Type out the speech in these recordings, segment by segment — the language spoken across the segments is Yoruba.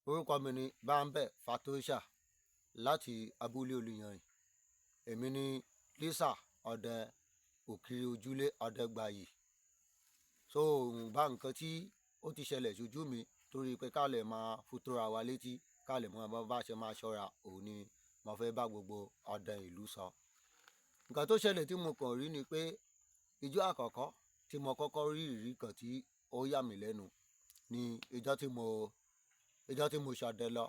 Orúkọ mi ni Bámbẹ̀ Fatoyṣà láti abúlé Olùyanrìn. Èmi ni Lísà ọdẹ òkiri ojúlé Ọdẹgbayì. Bá nǹkan tí ó ti ṣẹlẹ̀ sójú mi torí pé ká lè máa futóra wa létí, ká lè mọ bá ṣe máa ṣọ́ra, òun ni mo fẹ́ bá gbogbo ọdẹ ìlú sọ. Nǹkan tó ṣẹlẹ̀ tí mo kàn rí ni pé ijọ́ àkọ́kọ́ tí mo kọ́kọ́ rí ìrírí kan tí ó yà mí lẹ́nu ni ijọ́ tí mo ṣọdẹ lọ.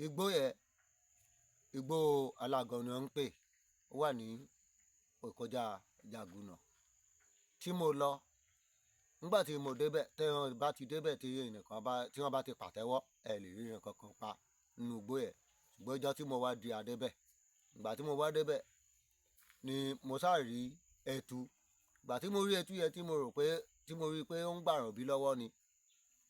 Igbó yẹn, igbó Alágọ̀ ni wọ́n ń pè, ó wà ní ìkọjá Jàgùnà. Tí mo lọ, nígbà tí mo débẹ̀, tí wọ́n bá ti débẹ̀ tí wọ́n bá ti pàtẹ́wọ́, ẹ lè rí nǹkan kan pa nínú igbó yẹn. Ṣùgbọ́n ijọ́ tí mo wá di adébẹ̀, ìgbà tí mo wá débẹ̀ ni mo sáà rí ẹtu. Ìgbà tí mo rí ẹtu yẹn tí mo rí pé ó ń gbàràn bí lọ́wọ́ ni,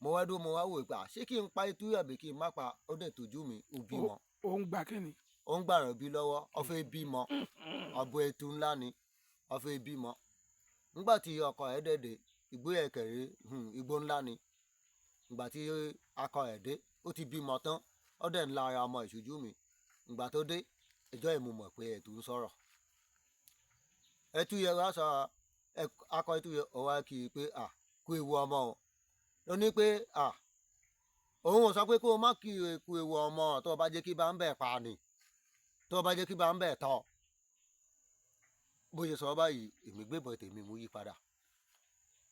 mo wá wò pé ṣé kí n pa ẹtu yẹn àbí kí n má pa. Ó dẹ̀ tójú mi, ó bímọ. Ó ń gbà kí ni? Ó ń gbàràn bí lọ́wọ́, ó fẹ́ bímọ. Abo ẹtu ńlá ni, ó fẹ́ bímọ. Nígbà tí ọkọ ẹ̀ dẹ̀, igbó yẹn kéré, igbó ńlá ni. Ìgbà tí akọ ẹ̀ dé, ó ti bímọ tán, ó dẹ̀ ń la ara ọmọ ìṣojú mi. Ìgbà tó dé, ìjọ́ yẹn mo mọ̀ pé ẹtu ń sọ̀rọ̀. Ẹtu yẹn wá sọ, akọ ẹtu yẹn ó wá kí i pé kú ewu ọmọ o. Ó ní pé òun ò sọ pé kó o má kú ewu ọmọ tó o bá jẹ́ kí Bámbẹ̀ pa ni, tó o bá jẹ́ kí Bámbẹ̀ tọ́. Bó ṣe sọ báyìí, èmi gbébọn tèmi mú yí padà.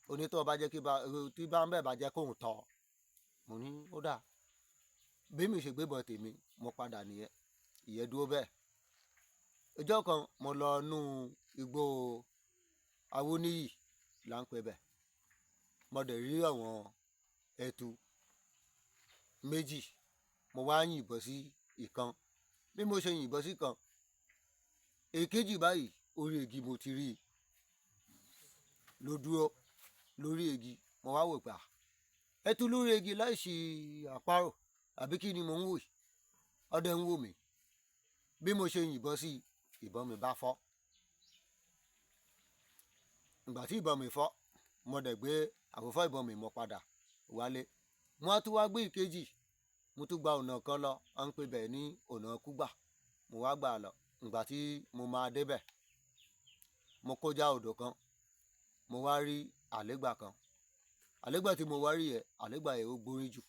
Ó ní tó o bá jẹ́ kí Bámbẹ̀ bá jẹ́ kóun tọ́. Mo ní ó dà. Bí mi ṣe gbébọn tèmi, mo padà nìyẹn. Ìyẹn dúró bẹ́ẹ̀. Ọjọ́ kan mo lọ nú igbó Awóníyì là ń pè bẹ̀. Mo dẹ̀ rí àwọn ẹtu méjì. Mo wá yìnbọn sí ìkan. Bí mo ṣe yìnbọn sí kan, èkejì báyìí orí igi mo ti rí i. Ló dúró lórí igi. Mo wá wò pé ẹtu lórí igi láì ṣe àparò àbí kí ni mò ń wò yìí. Ọdẹ ń wò mí. Bí mo ṣe yìnbọn sí, ìbọn mi bá fọ́. Ìgbà tí ìbọn mi fọ́, mo dẹ̀ gbé àfòfọ́ ìbọn mi mo padà wálé. Mo á tún wá gbé ìkejì. Mo tún gba ọ̀nà kan lọ, à ń pè bẹ̀ ní ọ̀nà Kúgbà. Mo wá gbà lọ. Ìgbà tí mo máa débẹ̀, mo kọjá odò kan. Mo wá rí àlégbà kan. Àlégbà tí mo wá rí yẹn, àlégbà yẹn ó gbórí jù.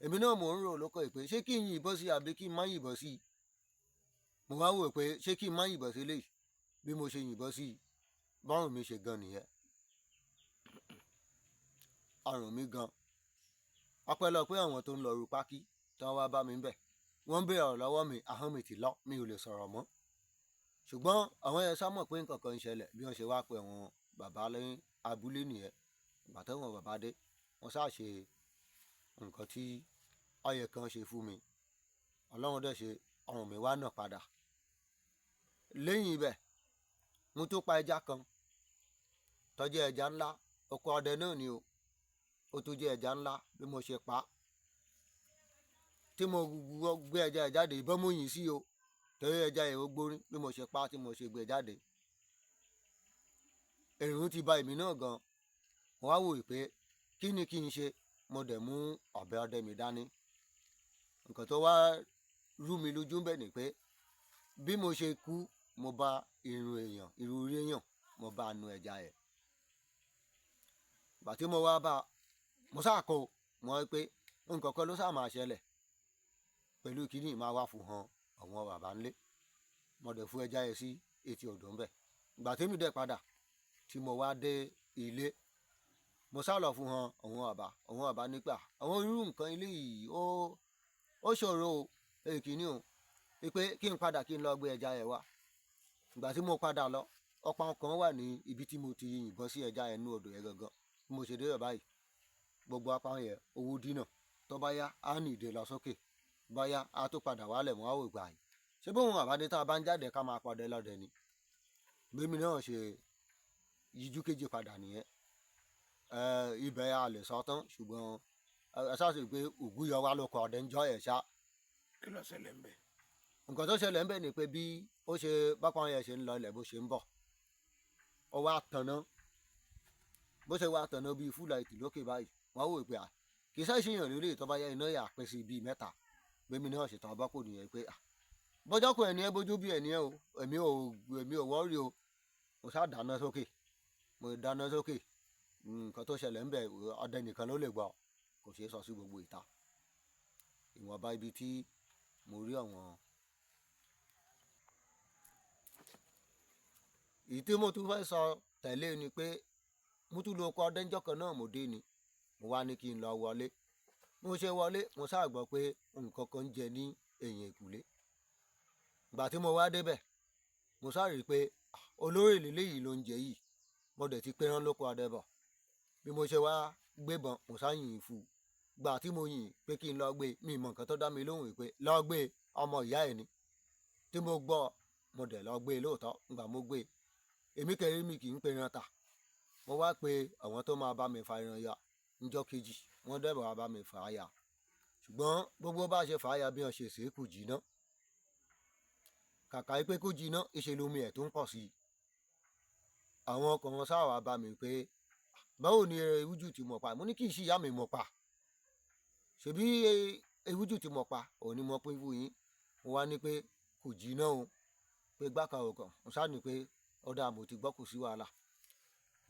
Èmi náà mò ń rò lọ́kàn pé ṣé kí n yìnbọn sí àbí kí n má yìnbọn sí. Mo wá wò pé ṣé kí n má yìnbọn sí eléyìí. Bí mo ṣe yìnbọn sí, bọ́rùn mi ṣe gan nìyẹn. Ọrùn mi gan. Ọpẹ́lọpẹ́ àwọn tó ń lọ ru pákí tí wọ́n wá bá mi ń bẹ̀. Wọ́n ń béèrè ọ̀rọ̀ lọ́wọ́ mi, ahọ́n mi ti lọ, mi ò lè sọ̀rọ̀ mọ́. Ṣùgbọ́n àwọn yẹn sá mọ̀ pé nǹkan kan ń ṣẹlẹ̀ bí wọ́n ṣe wá pe àwọn bàbá lẹ́yìn abúlé nìyẹn. Ìgbà tí àwọn bàbá dé, wọ́n sá ṣe nǹkan tí ó yẹ kan ṣe fún mi. Ọlọ́run dẹ̀ ṣe ọrùn mi wá nà padà. Lẹ́yìn ibẹ̀, mo tún pa ẹja kan tó jẹ́ ẹja ńlá. Oko ọdẹ náà ni o. Ó tún jẹ́ ẹja ńlá. Bí mo ṣe pa á, tí mo gbé ẹja ẹ̀ jáde, ìbọn mo yìn sí o. Torí ẹja yẹn ó gbórí. Bí mo ṣe pa á, tí mo ṣe gbé e jáde, ẹ̀rù ti ba èmi náà gan. Mo wá wò pé kí ni kí n ṣe. Mo dẹ̀ mú ọ̀bẹ ọdẹ mi dání. Nǹkan tó wá rú mi lójú ń bẹ̀ ni pé bí mo ṣe kú, mo bá irun orí èèyàn, mo bá nu ẹja yẹn. Ìgbà tí mo wá bá, mo sáà kó, mo rí pé nǹkan kan ló sáà máa ṣẹlẹ̀ pẹ̀lú kíní máa wá fún hàn àwọn bàbá ńlé. Mo dẹ̀ fún ẹja yẹn sí etí odò ń bẹ̀. Ìgbà tí mi dẹ̀ padà, tí mo wá dé ilé, mo sá lọ fún hàn àwọn bàbá nípa àwọn irú nǹkan ilé yìí ó ṣòro o, kíní o, pé kí n padà kí n lọ gbé ẹja yẹn wá. Ìgbà tí mo padà lọ, ọ̀pá kan wà ní ibi tí mo ti yìnbọn sí ẹja yẹn nínú odò yẹn gangan. Bí mo ṣe dé bẹ̀ báyìí, gbogbo apá yẹn owó dínà. Tó bá yá, á nìdè lọ sókè. Bá yá, á tó padà wálẹ̀. Mo wá wò gbà yìí. Ṣé bóun àbádé tá a bá ń jáde ká máa pọdẹ lọ́dẹ ni? Bí mi náà ṣe yíjú kejì padà nìyẹn. Ibẹ̀ a lè sọ tán, ṣùgbọ́n ẹ ṣáà sì pé ògùn yọ wá lóko ọdẹ ń jọ ẹ̀ ṣá. Kí ló ṣẹlẹ̀ ń bẹ̀? Nǹkan tó ṣẹlẹ̀ ń bẹ̀ ni pé bí ó ṣe bápá yẹn ṣe ń lọ ilẹ̀ bó ṣe ń bọ̀, ó wá tanná. Bó ṣe wá tanná bíi fúláìtì lókè báyìí, wọ́n wò pé kì í ṣàìṣèyàn lórí tó bá yá iná yà pín sí bíi mẹ́ta gbémi náà ṣètò abákò nìyẹn pé bọ́jọ́kùn ẹni ẹ bójú bí ẹni ẹ o èmi ò wọ́ọ̀rì o mo ṣáà dáná sókè nǹkan tó ṣẹlẹ̀ ń bẹ̀ ọdẹ nìkan ló lè gbọ́ kò ṣeé sọ sí gbogbo ìta ìwọ̀nba ibi tí mo rí àwọn. èyí tí mo tún fẹ́ sọ tẹ̀lé ni pé mo tún lo oko ọdẹ ńjọ́ kan náà mo dé ni mo wá ní kí n lọ wọlé mo ṣe wọlé mo ṣáà gbọ́ pé nǹkan kan ń jẹ ní ẹ̀yìn ìkùlé ìgbà tí mo wá débẹ̀ mo ṣáà rí i pé olórí lélẹ́yìí ló ń jẹ yìí mo dẹ̀ ti pẹ́rán lóko ọdẹ bọ̀ bí mo ṣe wá gbébọn mo ṣáà yìn fún un gbà tí mo yìn pé kí n lọ gbé mi mọ̀ nǹkan tó dá mi lóhùn pé lọ gbé ọmọ ìyá ẹ̀ ni tí mo gbọ́ mo dẹ̀ lọ gbé lóòótọ́ ngbà mo gbé èmi kẹrí mi kì í pẹran ta mo wá pe àwọn tó máa bá mi fa ẹran ya níjọ́ kejì wọ́n dẹ̀ bá bá mi fà á ya ṣùgbọ́n gbogbo bá ṣe fà á ya bí wọ́n ṣe ṣe é kù jìnnà kàkà pé kó jìnnà ìṣe lomi ẹ̀ tó ń pọ̀ sí i àwọn ọkàn wọn sáà wá bá mi pé báwo ni ewújù tí mo pa mo ní kì í ṣe ìyá mi mo pa ṣebí ewújù tí mo pa òun ni mo pín fún yín mo wá ní pé kò jìnnà o pé gbáka ọkàn mo sáà ní pé ọ̀dà mo ti gbọ́ kò sí wàhálà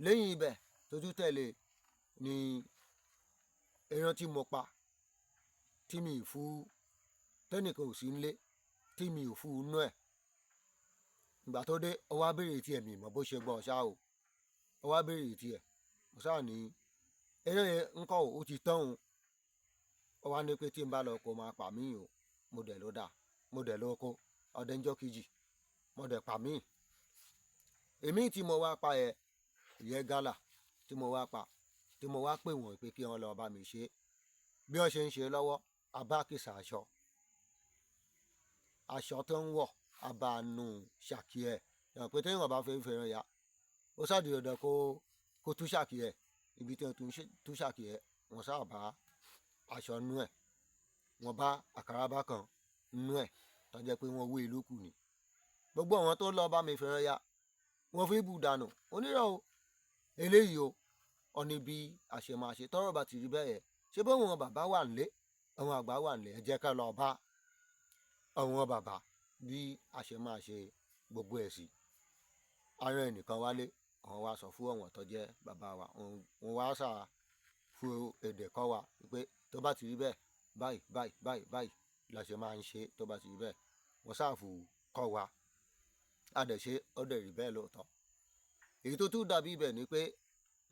lẹ́yìn ibẹ̀ tójú tẹ̀lé ni ẹran tí mo pa tí mi ì fún tẹ́nìkan ò sí nílé tí mi ò fún inú ẹ̀ ìgbà tó dé ó wá béèrè tiẹ̀ mi mọ̀ bó ṣe gbọ́ ṣá o ó wá béèrè tiẹ̀ mo sáà ní ẹran yẹn ńkọ́ ó ti tán o ó wá ní pé tí n bá lọ kó máa pa mí o mo dẹ̀ ló dà mo dẹ̀ ló kó ọdẹ ńjọ́ kejì mo dẹ̀ pa mí èmi tí mo wá pa ẹ̀ ìyẹn gálà tí mo wá pa tí mo wá pè wọ́n pé kí wọ́n lọ bá mi ṣe bí wọ́n ṣe ń ṣe lọ́wọ́ abákìsà aṣọ tó ń wọ̀ abànú ṣàkí ẹ̀ yàn pé téèyàn bá fẹ́ fẹ́ràn ya ó ṣáàdì dandan kó tú ṣàkí ẹ̀ ibi tí wọ́n tú ṣàkí ẹ̀ wọ́n sáà bá aṣọ nú ẹ̀ wọ́n bá àkàràbá kan nú ẹ̀ tó jẹ́ pé wọ́n wé ìlú kù ni gbogbo àwọn tó lọ bá mi fẹ́ràn ya wọ́n fi bù dànù onírọ̀ o eléyìí o ọ̀ni bí àṣemáṣe tọ́rọ̀ bá ti rí bẹ́ẹ̀ ṣé báwọn bàbá wà nílé àwọn àgbà wà nílé ẹ jẹ́ ká lọ bá àwọn bàbá bí àṣemáṣe gbogbo ẹ̀ sí ara ẹnìkan wálé àwọn wa sọ fún àwọn tó jẹ́ bàbá wa wọ́n wá sà fún èdè kọ́ wa pé tó bá ti rí bẹ́ẹ̀ báyìí la ṣe máa ń ṣe tó bá ti rí bẹ́ẹ̀ wọ́n ṣàfù kọ́ wa àdẹ̀ṣe ọdẹ rí bẹ́ẹ̀ lóòótọ́ èyí tó tún dàbí ibẹ̀ ni pé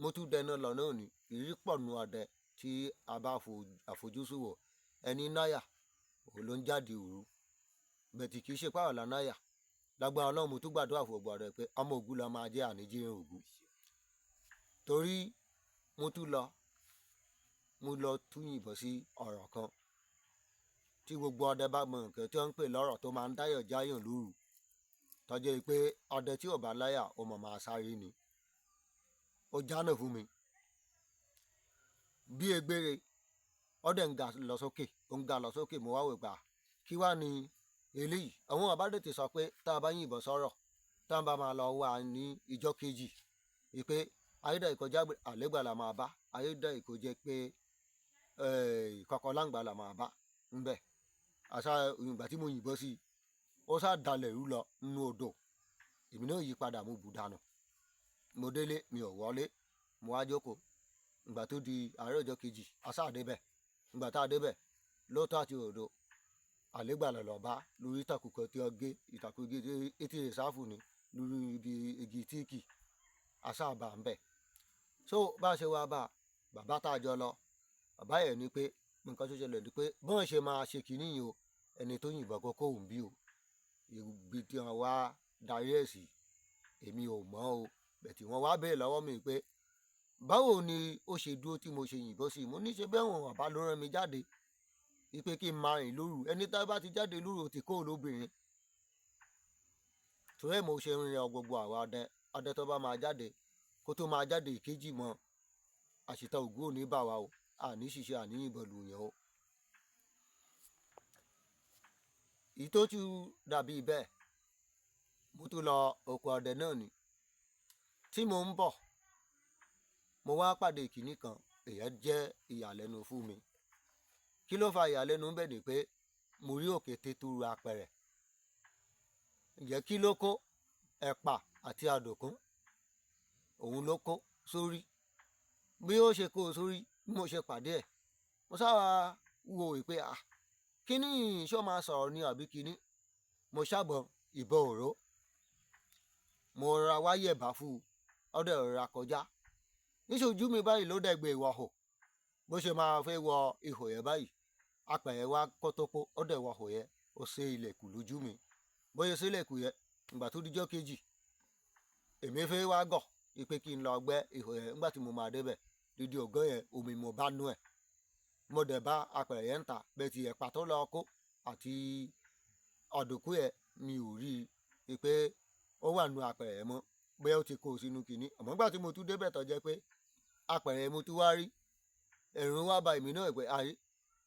mo tún dẹnu lọ náà ní ìrírí pọ̀ nù ọdẹ tí a bá àfojúsùn wò ẹni náyà òun ló ń jáde òru bẹ̀tì kì í ṣe pààrọ̀ la náyà lágbára ọlọ́run mo tún gbàdúrà fún ọgbà rẹ pé ọmọ ògún la máa jẹ́ àníjírín ògún torí mo lọ tún yìnbọn sí ọ̀rọ̀ kan tí gbogbo ọdẹ bá mọ nǹkan tí wọ́n ń pè lọ́rọ̀ tó máa ń dáyọ̀ jáyàn lóru tọ́jú pé ọdẹ tí ò bá láyà ó mọ̀ máa sáré ni ó jánà fún mi bí egbére ọdẹ ń ga lọ sókè mo wá wò gbà kí wá ní eléyìí àwọn àbádẹ́tì sọ pé tá a bá yìnbọn sọ̀rọ̀ tá a bá máa lọ wà ní ìjọ́ kejì pé ayédè ìkọjá àlégbà la máa bá ayédè ìkọjẹ pé ìkọ̀kọ̀ láǹgbà la máa bá ńbẹ àṣà ìgbà tí mo yìnbọn sí ó sá dalẹ̀ rú lọ nínú odò èmi náà yí padà mo bù dànù mo délé mi ò wọlé mo wá jókòó ìgbà tó di àárọ̀ ọjọ́ kejì àṣà débẹ̀ ìgbà tá a débẹ̀ lóòótọ́ àti òdo àlégbà lọ bá lórí ìtàkùn kan tí wọ́n gé ìtàkùn igi etí rẹ̀ sáfù ni lórí ibi igi tíìkì àṣà bá ń bẹ̀ so bá a ṣe wá bá bàbá tá a jọ lọ bàbá yẹn ni pé nǹkan tó ṣẹlẹ̀ ni pé bọ́n ṣe máa ṣe kínní yìí o ẹni tó yìnbọn kókó òun bí o ibi tí wọ́n wá darí ẹ̀ sí èmi ò mọ̀ o bẹ̀tì wọ́n wá bẹ́ẹ̀ lọ́wọ́ mi pé báwo ni ó ṣe dúró tí mo ṣe yìnbọn sí i mo ní ṣe bẹ́ẹ̀ wọ̀n bàbá ló rán mi jáde wípé kí n máa rìn lóru ẹni tá a bá ti jáde lóru ti kó lóbìnrin torí ẹ̀ mo ṣe ń rìn gbogbo àwọn ọdẹ tó bá máa jáde kó tó máa jáde ìkejì mọ́ àṣìta ògún òní bà wá o àní ṣiṣẹ́ àní ìbọn lùyàn o ìtótú dàbí bẹ́ẹ̀ mo tún lọ oko ọdẹ náà ni tí mo ń bọ̀ mo wá pàdé ìkíní kan èyàn jẹ́ ìyàlẹ́nu fún mi. Kí ló fa ìyàlẹ́nu bẹ́ẹ̀ ni pé mo rí òkété tó ru apẹ̀rẹ̀. Ǹjẹ́ kí ló kó? Ẹ̀pà àti àdòkún òun ló kó sórí. Bí ó ṣe kó sórí, bí mo ṣe pàdé ẹ̀, mo sábà wo pé kíní ṣó máa sọ̀rọ̀ ni àbí kíní. Mo ṣàbọ̀ ìbọn òró, mo ra wáyẹ̀ bá fún un, ọdẹ rọra kọjá. Níṣojú mi báyìí ló dẹ̀gbẹ́ ìwà hò. Bó ṣe máa fẹ́ wọ ihò yẹn báyìí, apẹ̀rẹ̀ wá kótópó, ọdẹ wọ ihò yẹn, ó ṣe ilẹ̀kùn lójú mi. Bóyá ṣe ilẹ̀kùn yẹn, ìgbà tó dijọ́ kejì, èmi fẹ́ wá gọ̀ pé kí n lọ gbẹ́ ihò yẹn. Nígbà tí mo máa débẹ̀, dídí ọ̀gán yẹn omi mo bá nú ẹ̀. Mo dẹ̀ bá apẹ̀rẹ̀ yẹn ń ta, bẹ́ẹ̀ ti ẹ̀pà tó lọ kó àti ọ̀dùnkún yẹn mi ò rí i pé ó wà nú apẹ̀rẹ̀ yẹn mọ́, bóyá ó ti kó sínú kinní. Àmọ́ nígbà tí mo tún débẹ̀ tó jẹ́ pé apẹ̀rẹ̀ yẹn mo tún wá rí, ẹ̀rù wá ba èmi náà pé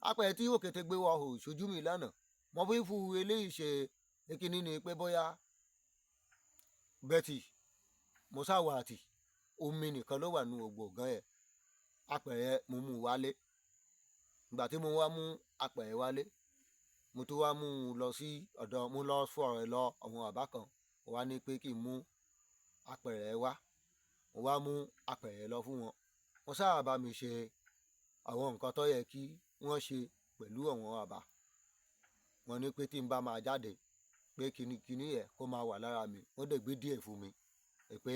apẹ̀rẹ̀ tí òkété gbé wọ hò sójú mi lánàá. Mo fi fu eléyìí ṣe kinní ni pé bóyá bẹ́tì mo sáwọ àtì omi nìkan ló wà nú gbogbo ọ̀gán yẹn. Apẹ̀rẹ̀ yẹn mo mú wálé. Ìgbà tí mo wá mú apẹ̀rẹ̀ wálé, mo tún wá mú un lọ sí ọ̀dọ̀, mo lọ fọ̀rọ̀ ẹ̀ lọ àwọn bàbá kan. Mo wá ní pé kí n mú apẹ̀rẹ̀ wá. Mo wá mú apẹ̀rẹ̀ lọ fún wọn. Wọ́n sábà bá mi ṣe àwọn nǹkan tó yẹ kí wọ́n ṣe pẹ̀lú àwọn bàbá. Wọ́n ní pé tí n bá máa jáde, pé kíní yẹn kó máa wà lára mi. Wọ́n dẹ̀ gbé díẹ̀ fún mi pé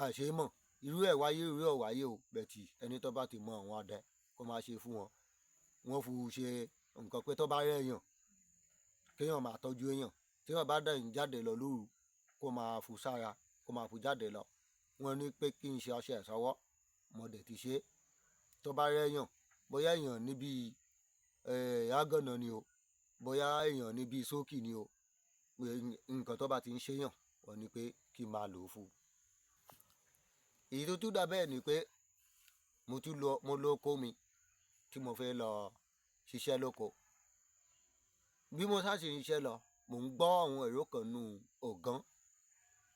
àṣé mọ̀ irú ẹ̀ wáyé irú ẹ̀ wáyé o, bẹ̀tì ẹni tó bá ti mọ àwọn ọdẹ kó máa ṣe fún wọn. Wọ́n fu ṣe nǹkan pé tó bá rẹ̀ èèyàn, kéèyàn máa tọ́jú èèyàn. Tí wọ́n bá dẹ̀ ń jáde lọ lóru, kó máa fu sára, kó máa fu jáde lọ. Wọ́n ní pé kí n ṣe ọṣẹ ìṣọwọ́, mo dẹ̀ ti ṣe. Tó bá rẹ̀ èèyàn, bóyá èèyàn níbi àgànà ni o, bóyá èèyàn níbi sókì ni o, nǹkan tó bá ti ń ṣèyàn, wọ́n ní pé kí n máa lò ó fún. Èyí tó tún dà bẹ́ẹ̀ ni pé mo lóko mi tí mo fẹ́ lọ ṣiṣẹ́ lóko. Bí mo ṣáà ṣe ń ṣiṣẹ́ lọ, mò ń gbọ́ àwọn èrò kan nú ọ̀gán.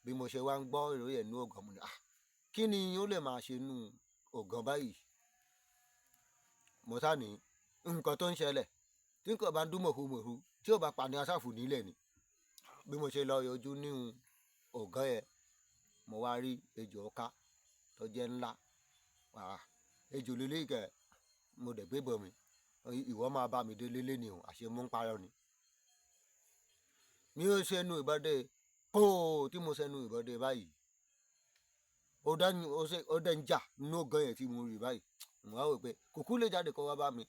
Bí mo ṣe wá ń gbọ́ èrò yẹn nú ọ̀gán, mo ní kí ni ó lè máa ṣe nú ọ̀gán báyìí? Mo ṣáà ní nǹkan tó ń ṣẹlẹ̀ tí nǹkan bá ń dún mọ̀húmọ̀hú tí ò bá pa ní aṣáfù nílẹ̀ ni. Bí mo ṣe lọ yọjú ní ọ̀gán yẹn, mo wá rí ejò ọká tó jẹ́ ńlá. Ejò lílé kẹ̀, mo dẹ̀ gbé bọ̀ mi. Ìwọ máa bá mi délé lé ni o, àṣé mú ń parọ́ ni. Mi ò ṣẹnu ìbọdẹ póò tí mo ṣẹnu ìbọdẹ báyìí. Ó dẹ̀ ń jà nínú ọ̀gán yẹn tí mo rí báyìí. Mo wá wò pé kùkú lè jáde kó wá bá mi.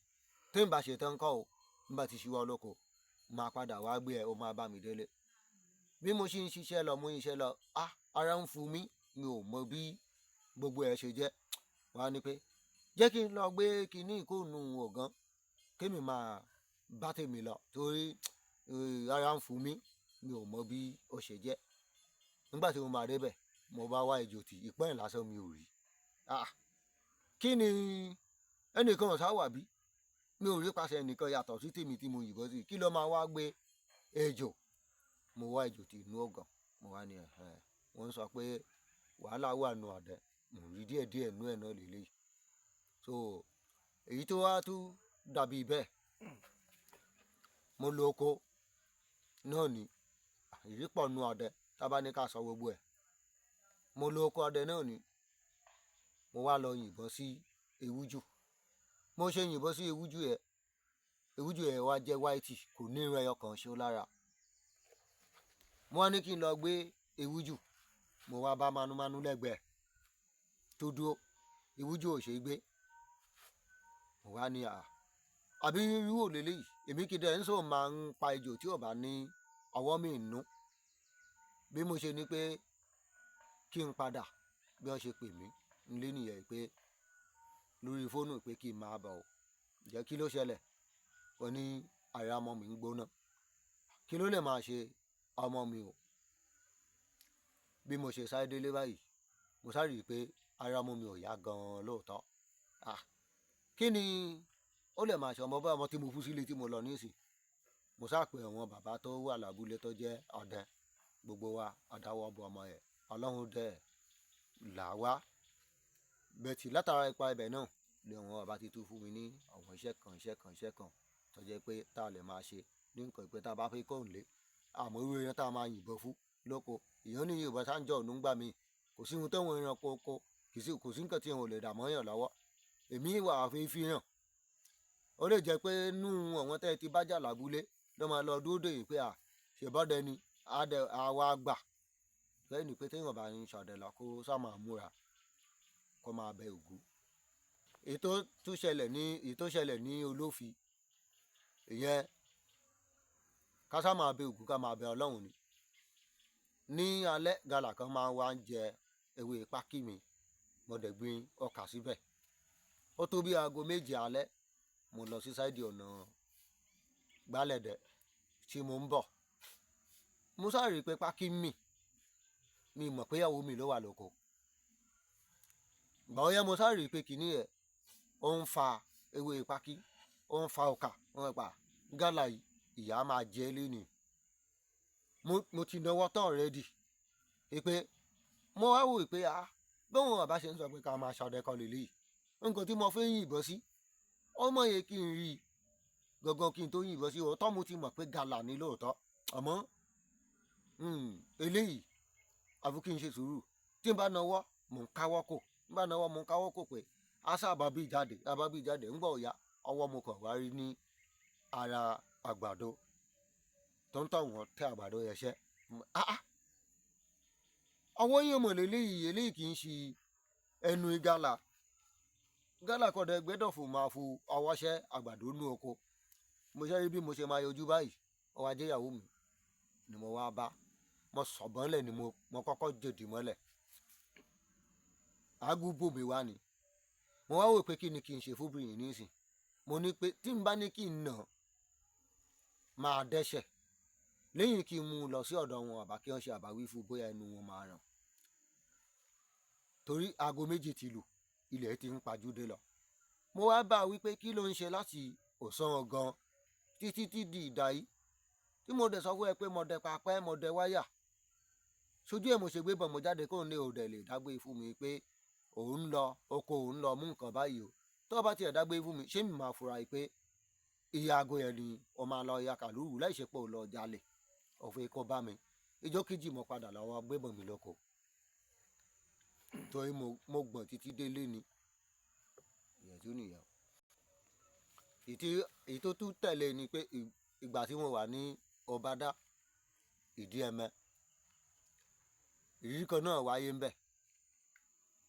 Tí n bá ṣe tán kọ́ o, n bá ti ṣíwọ́ lóko, máa padà wá gbé ẹ, ó máa bá mi délé. Bí mo ṣe ń ṣiṣẹ́ lọ, mo ń ṣiṣẹ́ lọ, ara ń fu mí, mi ò mọ bí gbogbo ẹ̀ ṣe jẹ́. Wọ́n á ní pé jẹ́ kí n lọ gbé kinní ìkóònù ọ̀gán, kémi máa bá tèmi lọ torí ara ń fu mí, mi ò mọ bí ó ṣe jẹ́. Nígbà tí mo máa débẹ̀, mo bá wá ejò tí ìpọ́n lásán mi ò rí. Kí ni ẹnìkan ọ̀sá wà bí? Mi ò rí pàṣẹ ẹnìkan yàtọ̀ sí tèmi tí mo yìnbọn sí. Kí ló máa wá gbé ejò? Mo wá ejò tí inú ọ̀gán. Mo wá ní wọ́n sọ pé wàhálà wà nù ọdẹ. Mo rí díẹ̀díẹ̀ nú ẹ̀ náà lélẹ́yìí. So èyí tó wá tún dàbí bẹ́ẹ̀, mo lo oko náà ní ìrípọ̀ nú ọdẹ tá bá ní ká sọ gbogbo ẹ̀. Mo lo oko ọdẹ náà ní, mo wá lọ yìnbọn sí ewújù. Mo ṣe yìnbọn sí ewújù yẹn wá jẹ́ white, kò ní irun ẹyọ kan ṣó lára. Mo wá ní kí n lọ gbé ewújù, mo wá bá manumanu lẹ́gbẹ̀ẹ́ tó dúró. Ewújù ò ṣe gbé. Mo wá ní àbí irú òlélẹ́yìí, èmi kìí dẹ̀ ń sọ máa ń pa ejò tí ò bá ní ọwọ́ mi nú. Bí mo ṣe ní pé kí n padà, bí wọ́n ṣe pè mí nílé nìyẹn pé lórí fóònù pé kí n máa bọ̀ ọ́. Ǹjẹ́ kí ló ṣẹlẹ̀? Wọ́n ní ara ọmọ mi ń gbóná. Kí ló lè máa ṣe ọmọ mi o? Bí mo ṣe sáré délé báyìí, mo sáré rí i pé ara ọmọ mi ò yá gan-an lóòótọ́. Kí ni ó lè máa ṣe ọmọ bá ọmọ tí mo fún sílé tí mo lọ nísìn? Mo sá pé àwọn bàbá tó wà lábúlé tó jẹ́ ọdẹ, gbogbo wa adáwọ́ bọ ọmọ yẹn. Ọlọ́run dẹ̀ là wá. Bẹ̀tì látara ipa ibẹ̀ náà lé wọn bàbá ti tún fún mi ní àwọn iṣẹ́ kan tó jẹ́ pé tá a lè máa ṣe ní nǹkan pé tá a bá fẹ́ kọ́ òǹlé àmọ́ irú èèyàn tá a máa yìnbọn fún lóko èèyàn ní yorùbá sáńjọ òun gbà mí kò sí ohun tẹ́wọ̀n ẹranko oko kò sí nǹkan tí wọn ò lè dà mọ́yàn lọ́wọ́ èmi wà fi hàn ó lè jẹ́ pé nú àwọn tẹ́ ti bájà lábúlé ló máa lọ dúró dè yín pé ṣèbọ́dẹ ni àwa gbà lẹ́yìn ni pé téèyàn bá ń ṣọdẹ lọ kó sá máa múra kó máa bẹ Ògún ètò ṣẹlẹ̀ ní Olófi ìyẹn ká sá máa bẹ Ògún ká máa bẹ Ọlọ́run ni ní alẹ́ gàlà kan máa wá ń jẹ ewé pákí mi mo dẹ̀ gbin ọkà síbẹ̀ ó tó bí aago méje alẹ́ mo lọ sí sáìdì ọ̀nà Gbálẹ̀dẹ̀ tí mo ń bọ̀ mo sáré pé pákí mi mọ̀ pé ìyàwó mi ló wà lóko ìgbà ó yẹ mo sáré pé kìíní ẹ̀ ó ń fa ewé pákí ó ń fa ọkà wọn pa gálà ìyá máa jẹ lẹ́nu mo ti náwó tán already pé mo wá wò pé báwọn bàbá ṣe ń sọ pé ká máa ṣọdẹ kan lélẹ́yìí nǹkan tí mo fẹ́ yìnbọn sí ọmọ yẹn kí n rí gangan kí n tó yìnbọn sí òótọ́ mo ti mọ̀ pé gàlà ní lóòótọ́ àmọ́ eléyìí àfi kí n ṣe sùúrù tí n bá nawọ́ mò ń káwọ́ kò pé àṣà àbábí jáde ń gbọ́ ọ̀yá ọwọ́ mo kàn wá rí ní ara àgbàdo tó ń tọ̀ wọ́n tẹ àgbàdo yẹn ṣẹ́ ọwọ́ yẹn mọ̀ eléyìí kì í ṣe ẹnu ìgàlà kọ̀dọ̀ ẹgbẹ́dọ̀fù máa fu ọwọ́ ṣẹ́ àgbàdo nú oko mo ṣe rí bí mo ṣe máa yọjú báyìí ọwọ́ ajé ìyàwó mi ni mo wá bá mo sọ̀bọ́nlẹ̀ ni mo kọ́kọ́ jòdì mọ́lẹ̀ àgùbò mi wá ni mo wá wò pé kí ni kí n ṣe fúnbìnrin nísìn mo ní pé tí n bá ní kí n nà máa dẹ́ṣẹ̀ lẹ́yìn kí n mú un lọ sí ọ̀dọ̀ wọn àbá kí wọ́n ṣe àbáwí fún bóyá ẹnu wọn máa ràn torí aago méjì ti lù ilẹ̀ ti ń pajúdé lọ mo wá bá a wípé kí ló ń ṣe láti ọ̀sán gan títí di ìdáyí tí mo dẹ̀ sọ fún ẹ pé mo dẹ papẹ́ mo dẹ wáyà sójú ẹ̀ mo ṣe gbé bọ̀ mo jáde kóun lè òdẹ̀ lè dágbé fún mi pé òun lọ oko òun lọ mú nǹkan báyìí o tó bá tiẹ̀ dágbé fún mi ṣé mi máa fura pé iye aago yẹn ni o máa lọ ya kàlúrù láì ṣe pé o lọ jalè òfin kó bá mi ìjọ kejì mo padà lọ́wọ́ gbébọn mi lóko torí mo gbọ̀n títí délé ni ìyẹn tún nìyẹn èyí tó tún tẹ̀lé ni pé ìgbà tí mo wà ní Ọbádá Ìdíẹmẹ ìrírí kan náà wáyé ńbẹ̀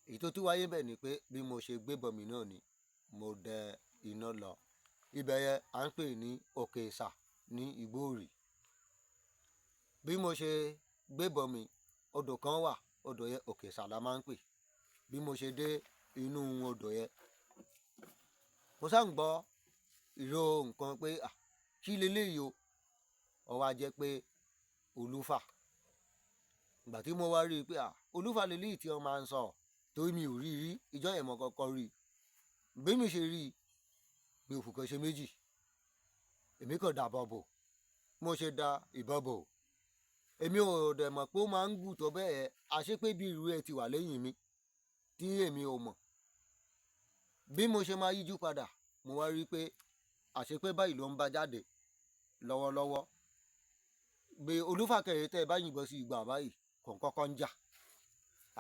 èyí tó tún wáyé ńbẹ̀ ni pé bí mo ṣe gbébọn mi náà ni mo dẹ iná lọ ibẹ̀ yẹn à ń pè ní Òkè Ìsà ní Ìgbóòrì bí mo ṣe gbébọn mi odò kan wà odò yẹn Òkè Ìsà la máa ń pè bí mo ṣe dé inú odò yẹn mo sá ń gbọ́ ìró nǹkan pé kí leléyìí o ó wá jẹ́ pé olúfà ìgbà tí mo wá rí i pé olúfà leléyìí tí wọ́n máa ń sọ torí mi ò rí rí ìjọ yẹn mo kọ́kọ́ rí i bí mi ṣe rí i mi ò fùkàn ṣe méjì èmi kàn dàbọ̀ bò mo ṣe da ìbọn bò èmi ò dẹ̀ mọ̀ pé ó máa ń gùn tó bẹ́ẹ̀ àṣé pé bí irú ẹ̀ ti wà lẹ́yìn mi tí èmi ò mọ̀ bí mo ṣe máa yíjú padà mo wá rí i pé àṣé pé báyìí ló ń bá jáde lọ́wọ́lọ́wọ́ gbé olúfàkẹ́yẹ tẹ́ ẹ bá yìnbọn sí ìgbà báyìí kò kọ́kọ́ ń jà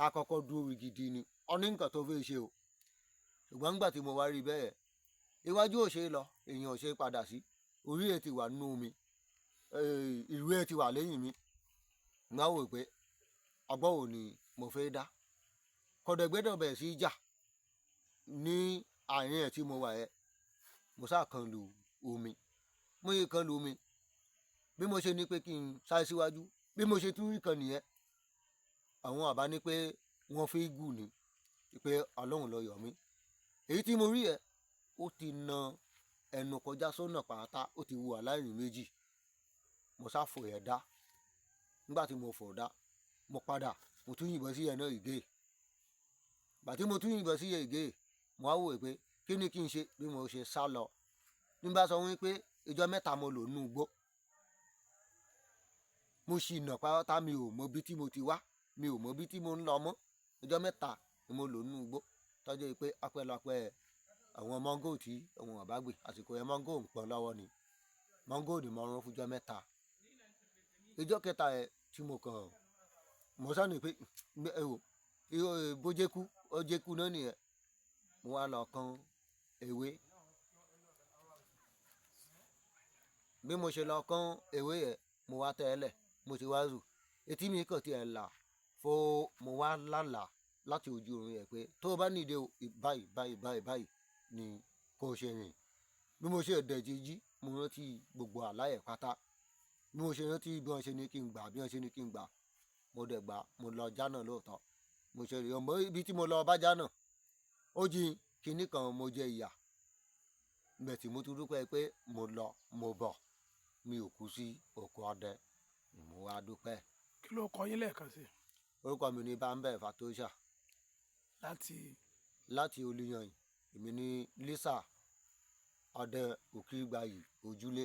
á kọ́kọ́ dúró gidi ni ọ ní nǹkan tó fẹ́ ṣe o ṣùgbọ́n nígbà tí mo wá rí i bẹ́ẹ̀ iwájú ò ṣe é lọ èèyàn ò ṣe é padà sí orí ẹ̀ ti wà nínú mi ìrù ẹ̀ ti wà lẹ́yìn mi ń wò pé ọgbọ́n wo ni mo fẹ́ dá kọ̀dẹ̀gbẹ́dọ̀ bẹ̀ sí jà ní àárín ẹ̀ tí mo wà yẹn mo sá kan lu omi mo yẹ kan lu omi bí mo ṣe ní pé kí n sáré síwájú bí mo ṣe tún rí kan nìyẹn àwọn àbá ní pé wọ́n fi gùn ni pé ọlọ́run ló yọ mí èyí tí mo rí ẹ ó ti na ẹnu kọjá sọ́nà pátá ó ti wù aláìrìn méjì mo sá fò ẹ̀ dá nígbà tí mo fò dá mo padà mo tún yìnbọn sí ẹ̀ náà ìgé bàtí mo tún yìnbọn sí ẹ̀ ìgé mo wá wò pé kí ni kí n ṣe bí mo ṣe sá lọ nígbà sọ wípé ìjọ mẹ́ta mo lò nínú igbó mo ṣì nà pátá mi ò mọ bí tí mo ti wá mi ò mọ bí tí mo ń lọ mọ́ ìjọ mẹ́ta ni mo lò nínú igbó tọ́jú pé apẹ́lọpẹ́ àwọn mọ́ngò tí àwọn ọ̀bá gbé àsìkò yẹn mọ́ngò ń pọ́n lọ́wọ́ ni mọ́ngò ni mo rán fúnjọ́ mẹ́ta ìjọ́ kẹta ẹ̀ tí mo kàn mo sáré pé ẹ wò bójékú ọjẹ́kú náà nìyẹn mo wá lọ kan ewé bí mo ṣe lọ kan ewé yẹn mo wá tẹ́ ẹ lẹ̀ mo ti wá rù etí mi kàn tiẹ̀ là fo mo wá lálàá láti ojú oorun yẹn pé tó o bá nídìí báyìí báyìí báyìí báyìí ni kò ṣe rìn bí mo ṣe dẹ̀jẹ̀ jí mo rántí gbogbo àlá ẹ̀ pátá bí mo ṣe rántí bí wọ́n ṣe ní kí n gbà bí wọ́n ṣe ní kí n gbà mo dẹ̀ gbà mo lọ jánà lóòótọ́ mo ṣe rí ọmọ ibi tí mo lọ bá jánà ó jí kinní kan mo jẹ ìyà ibẹ̀ tí mo tún dúpẹ́ pé mo lọ mo bọ̀ mi ò kú sí oko ọdẹ ni mo wá dúpẹ́. kí ló kọ yín lẹ́ẹ̀kan sí. orúkọ mi ní Bámbẹ̀ Fatoyisha láti Olúyọ̀yìn èmi ní Lísà ọdẹ Òkìrìgbàyí Ojúlé.